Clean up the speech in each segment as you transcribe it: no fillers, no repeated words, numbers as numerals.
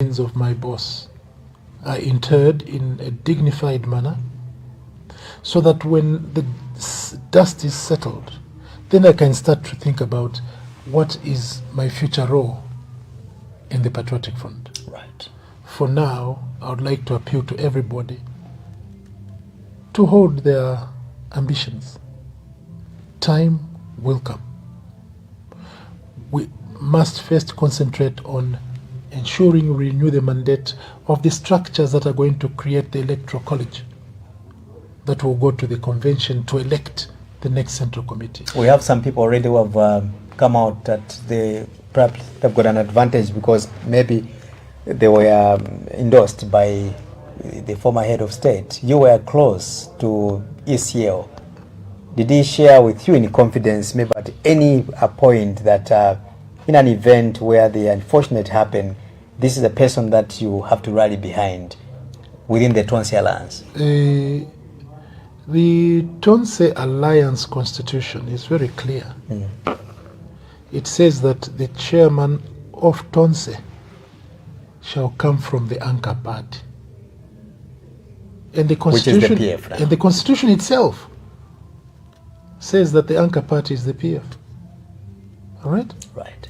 remains of my boss are interred in a dignified manner, so that when the dust is settled, then I can start to think about what is my future role in the Patriotic Front. Right. For now, I would like to appeal to everybody to hold their ambitions. Time will come. We must first concentrate on ensuring we renew the mandate of the structures that are going to create the electoral college that will go to the convention to elect the next central committee. We have some people already who have come out that they perhaps have got an advantage because maybe they were endorsed by the former head of state. You were close to ECL. Did he share with you in confidence, maybe at any point, that in an event where the unfortunate happened, this is a person that you have to rally behind within the Tonse Alliance? The Tonse Alliance constitution is very clear. It says that the chairman of Tonse shall come from the anchor party. And the constitution, which is the PF now. And the constitution itself says that the anchor party is the PF. All right? Right.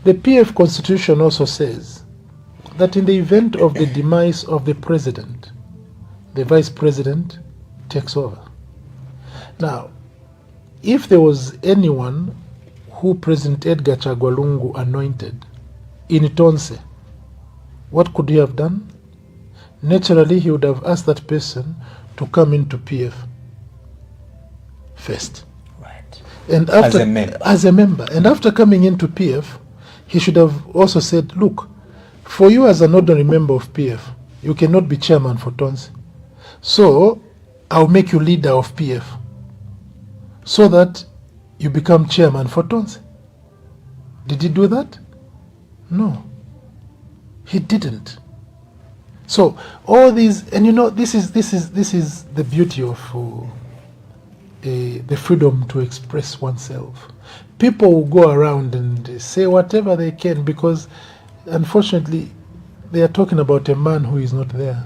The PF constitution also says that in the event of the demise of the president, the vice president takes over. Now, if there was anyone who President Edgar Chagwa Lungu anointed in Tonse, what could he have done? Naturally, he would have asked that person to come into PF first. Right. And after, as a member. And after coming into PF, he should have also said, look, for you as an ordinary member of PF, you cannot be chairman for Tonse. So I'll make you leader of PF so that you become chairman for Tonse. Did he do that? No, he didn't. So all these, and you know, this is the beauty of the freedom to express oneself. People will go around and say whatever they can because, unfortunately, they are talking about a man who is not there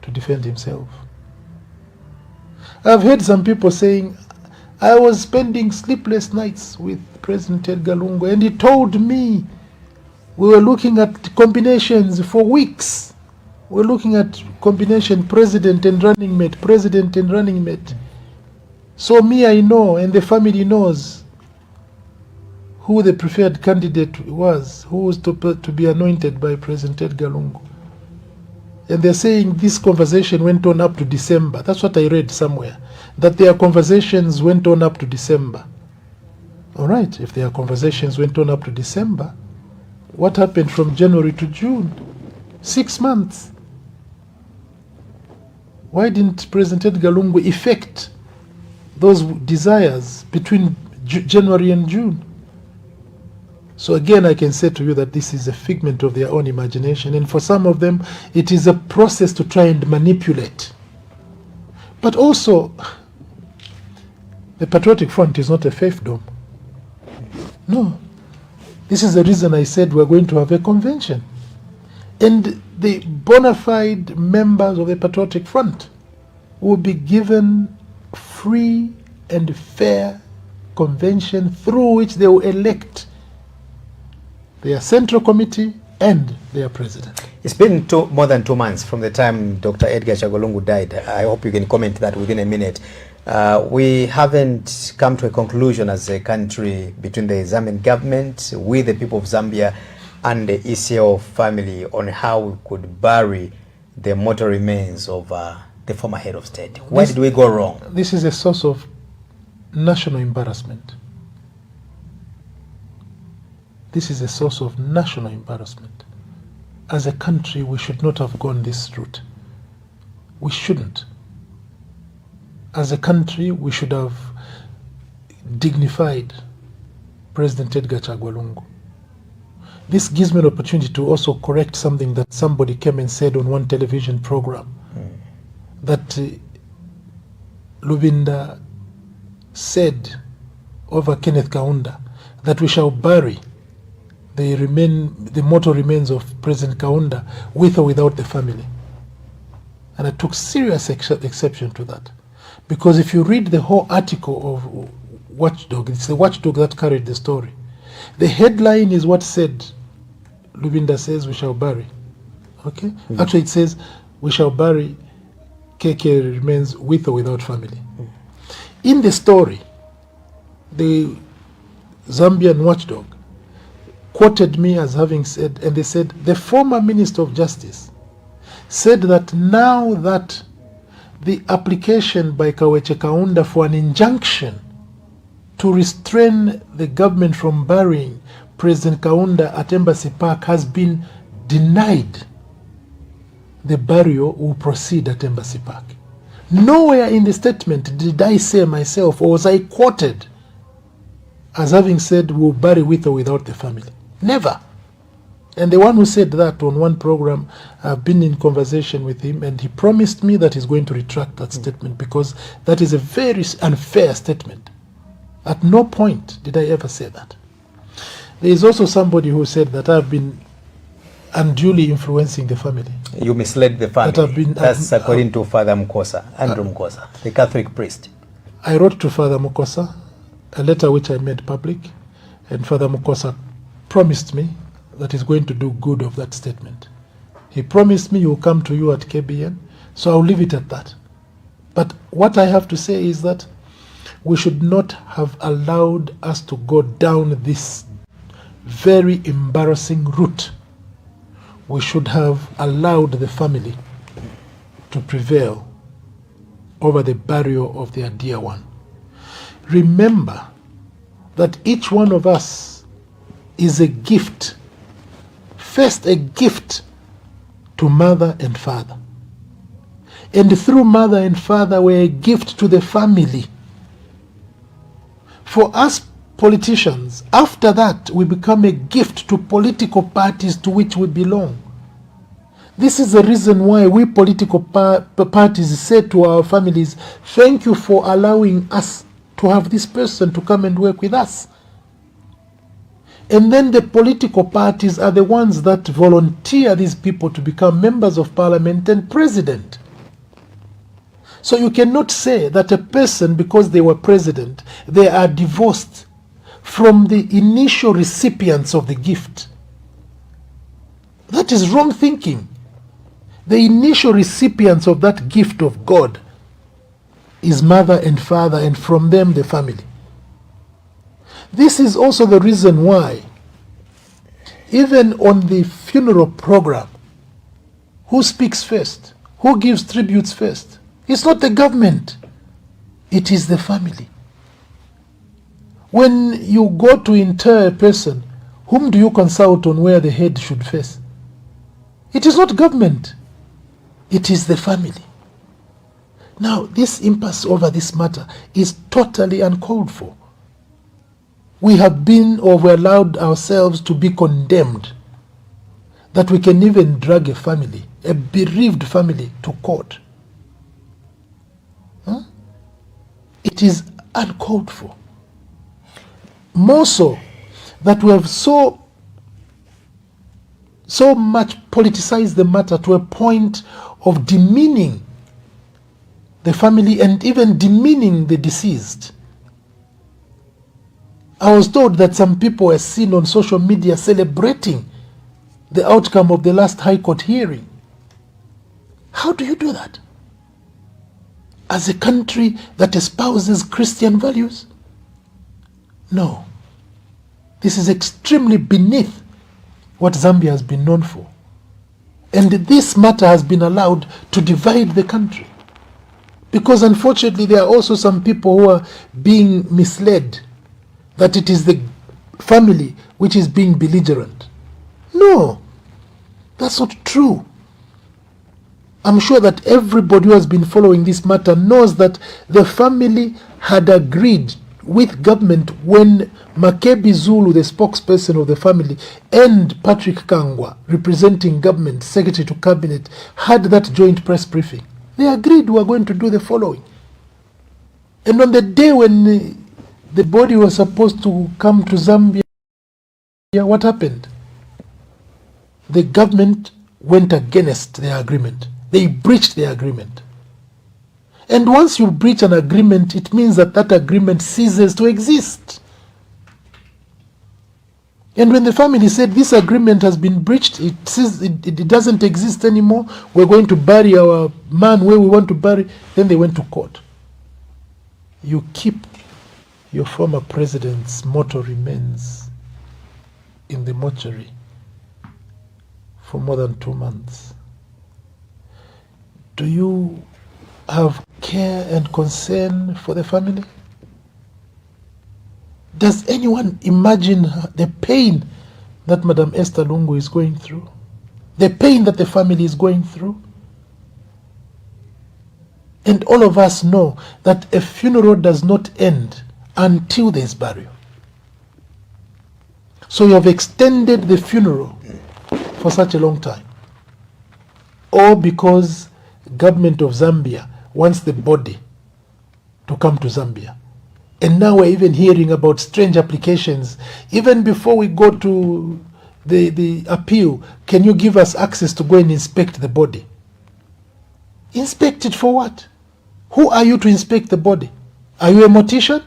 to defend himself. I've heard some people saying, I was spending sleepless nights with President Edgar Lungu and he told me we were looking at combinations for weeks. We're looking at combination president and running mate, president and running mate. So me, I know, and the family knows who the preferred candidate was, who was to be anointed by President Edgar Lungu. And they're saying this conversation went on up to December. That's what I read somewhere, that their conversations went on up to December. All right, if their conversations went on up to December, what happened from January to June? 6 months. Why didn't President Edgar Lungu effect those desires between January and June? So again, I can say to you that this is a figment of their own imagination, and for some of them, it is a process to try and manipulate. But also, the Patriotic Front is not a fiefdom. No. This is the reason I said we're going to have a convention. And the bona fide members of the Patriotic Front will be given free and fair convention through which they will elect their central committee and their president. It's been more than 2 months from the time Dr. Edgar Chagwa Lungu died. I hope you can comment that within a minute. We haven't come to a conclusion as a country between the Zambian government, with the people of Zambia, and the ECL family on how we could bury the mortal remains of the former head of state. Where did we go wrong? This is a source of national embarrassment. This is a source of national embarrassment. As a country, we should not have gone this route. We shouldn't. As a country, we should have dignified President Edgar Chagwa Lungu. This gives me an opportunity to also correct something that somebody came and said on one television program, that Lubinda said over Kenneth Kaunda that we shall bury the mortal remains of President Kaunda, with or without the family. And I took serious exception to that. Because if you read the whole article of Watchdog, it's the Watchdog that carried the story. The headline is what said, Lubinda says, we shall bury. Okay? Mm-hmm. Actually, it says, we shall bury KK remains with or without family. Mm-hmm. In the story, the Zambian Watchdog quoted me as having said, and they said, the former Minister of Justice said that now that the application by Kaweche Kaunda for an injunction to restrain the government from burying President Kaunda at Embassy Park has been denied, the burial will proceed at Embassy Park. Nowhere in the statement did I say myself, or was I quoted as having said we'll bury with or without the family. Never. And the one who said that on one program, I've been in conversation with him, and he promised me that he's going to retract that statement, because that is a very unfair statement. At no point did I ever say that. There is also somebody who said that I've been unduly influencing the family. You misled the family. That's according to Father Mukosa, Andrew Mukosa, the Catholic priest. I wrote to Father Mukosa a letter which I made public, and Father Mukosa promised me that he's going to do good of that statement. He promised me he will come to you at KBN, so I'll leave it at that. But what I have to say is that we should not have allowed us to go down this very embarrassing route. We should have allowed the family to prevail over the burial of their dear one. Remember that each one of us is a gift. First, a gift to mother and father. And through mother and father, we're a gift to the family. For us politicians, after that, we become a gift to political parties to which we belong. This is the reason why we political parties say to our families, thank you for allowing us to have this person to come and work with us. And then the political parties are the ones that volunteer these people to become members of parliament and president. So you cannot say that a person, because they were president, they are divorced from the initial recipients of the gift. That is wrong thinking. The initial recipients of that gift of God is mother and father, and from them the family. This is also the reason why, even on the funeral program, who speaks first? Who gives tributes first? It's not the government. It is the family. When you go to inter a person, whom do you consult on where the head should face? It is not government. It is the family. Now, this impasse over this matter is totally uncalled for. We have been, or we allowed ourselves to be condemned, that we can even drag a family, a bereaved family, to court. It is uncalled for. More so that we have so much politicized the matter to a point of demeaning the family and even demeaning the deceased. I was told that some people were seen on social media celebrating the outcome of the last High Court hearing. How do you do that? As a country that espouses Christian values? No. This is extremely beneath what Zambia has been known for. And this matter has been allowed to divide the country. Because unfortunately there are also some people who are being misled that it is the family which is being belligerent. No, that's not true. I'm sure that everybody who has been following this matter knows that the family had agreed with government when Makebi Zulu, the spokesperson of the family, and Patrick Kangwa, representing government, secretary to cabinet, had that joint press briefing. They agreed we were going to do the following. And on the day when the body was supposed to come to Zambia what happened? The government went against their agreement. They breached the agreement. And once you breach an agreement, it means that that agreement ceases to exist. And when the family said this agreement has been breached, it doesn't exist anymore, we're going to bury our man where we want to bury, then they went to court. You keep your former president's mortal remains in the mortuary for more than 2 months. Do you have care and concern for the family? Does anyone imagine the pain that Madam Esther Lungu is going through? The pain that the family is going through? And all of us know that a funeral does not end until there is burial. So you have extended the funeral for such a long time. Or because government of Zambia wants the body to come to Zambia. And now we're even hearing about strange applications. Even before we go to the appeal, can you give us access to go and inspect the body? Inspect it for what? Who are you to inspect the body? Are you a mortician?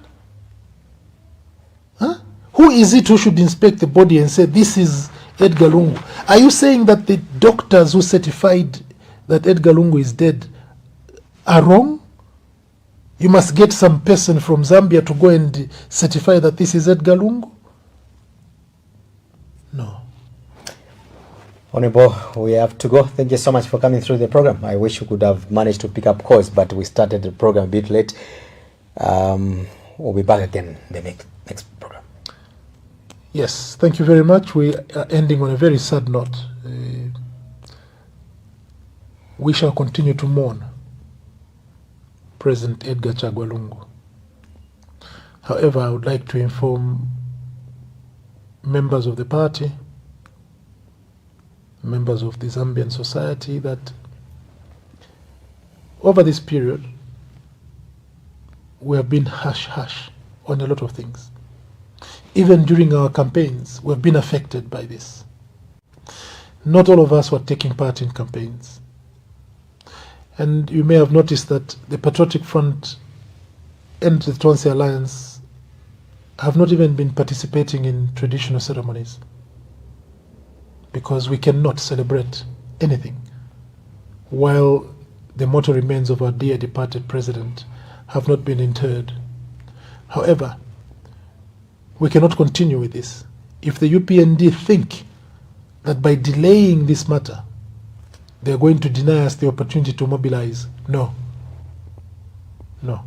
Huh? Who is it who should inspect the body and say, this is Edgar Lungu? Are you saying that the doctors who certified that Edgar Lungu is dead are wrong? You must get some person from Zambia to go and certify that this is Edgar Lungu? No. Honorable, we have to go. Thank you so much for coming through the program. I wish we could have managed to pick up calls, but we started the program a bit late. We'll be back again the next program. Yes, thank you very much. We are ending on a very sad note. We shall continue to mourn President Edgar Chagwa Lungu. However, I would like to inform members of the party, members of the Zambian society, that over this period, we have been hush-hush on a lot of things. Even during our campaigns, we have been affected by this. Not all of us were taking part in campaigns. And you may have noticed that the Patriotic Front and the Twansi Alliance have not even been participating in traditional ceremonies, because we cannot celebrate anything while the mortal remains of our dear departed president have not been interred. However, we cannot continue with this. If the UPND think that by delaying this matter, they are going to deny us the opportunity to mobilize, no. No.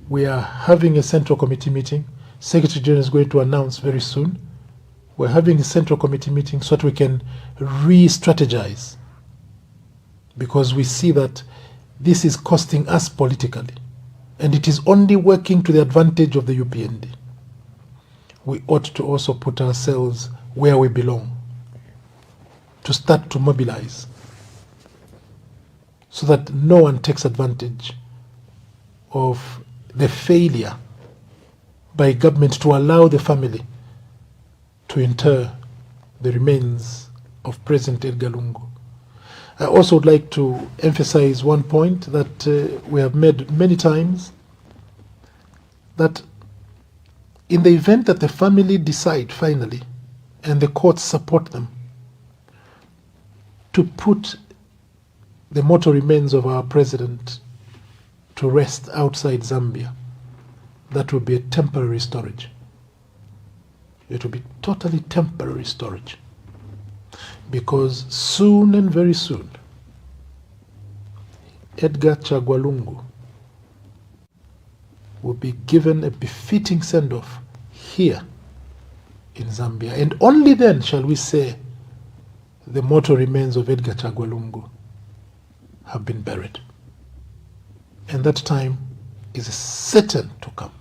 We are having a Central Committee meeting. Secretary General is going to announce very soon. We're having a Central Committee meeting so that we can re-strategize, because we see that this is costing us politically, and it is only working to the advantage of the UPND. We ought to also put ourselves where we belong, to start to mobilize, so that no one takes advantage of the failure by government to allow the family to inter the remains of President Edgar Lungu. I also would like to emphasize one point that we have made many times, that in the event that the family decide finally, and the courts support them, to put the mortal remains of our president to rest outside Zambia, that will be a temporary storage. It will be totally temporary storage, because soon and very soon, Edgar Chagwa Lungu will be given a befitting send-off here in Zambia, and only then shall we say the mortal remains of Edgar Chagwa Lungu have been buried. And that time is certain to come.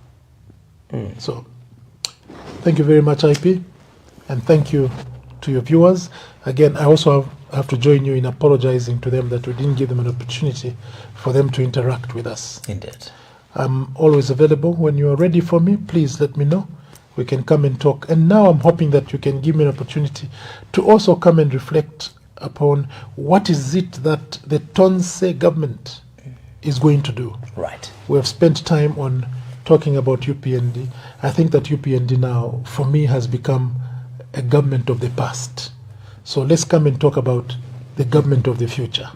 So, thank you very much, IP, and thank you to your viewers. Again, I also have to join you in apologizing to them that we didn't give them an opportunity for them to interact with us. Indeed. I'm always available. When you are ready for me, please let me know, we can come and talk. And now I'm hoping that you can give me an opportunity to also come and reflect upon what is it that the Tonse government is going to do. Right. We have spent time on talking about UPND. I think that UPND now, for me, has become a government of the past. So let's come and talk about the government of the future.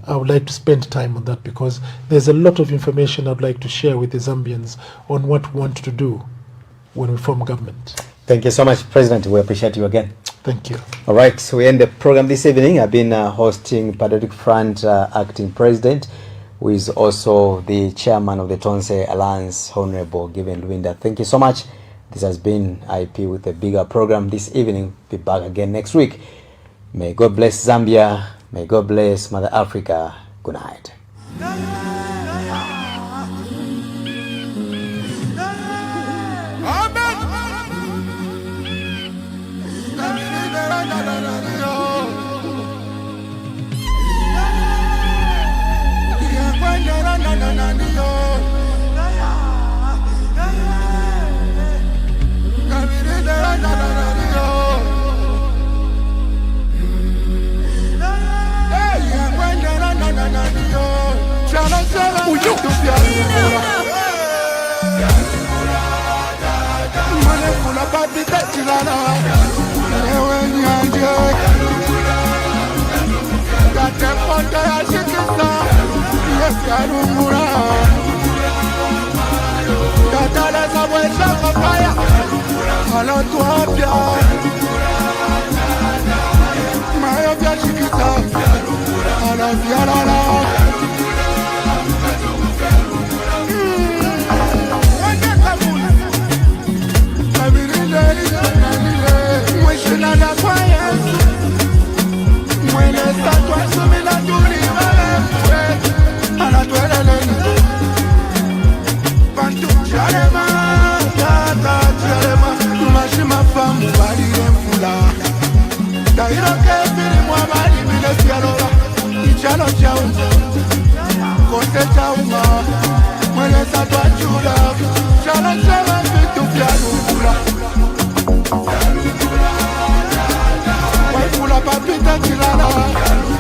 I would like to spend time on that because there's a lot of information I'd like to share with the Zambians on what we want to do when we form government. Thank you so much, President. We appreciate you again. Thank you. All right, so we end the program this evening. I've been hosting Patriotic Front acting president, who is also the chairman of the Tonse Alliance, Honorable Givene Lubinda. Thank you so much. This has been IP with a bigger program this evening. Be back again next week. May God bless Zambia. May God bless Mother Africa. Good night. Papita Chilala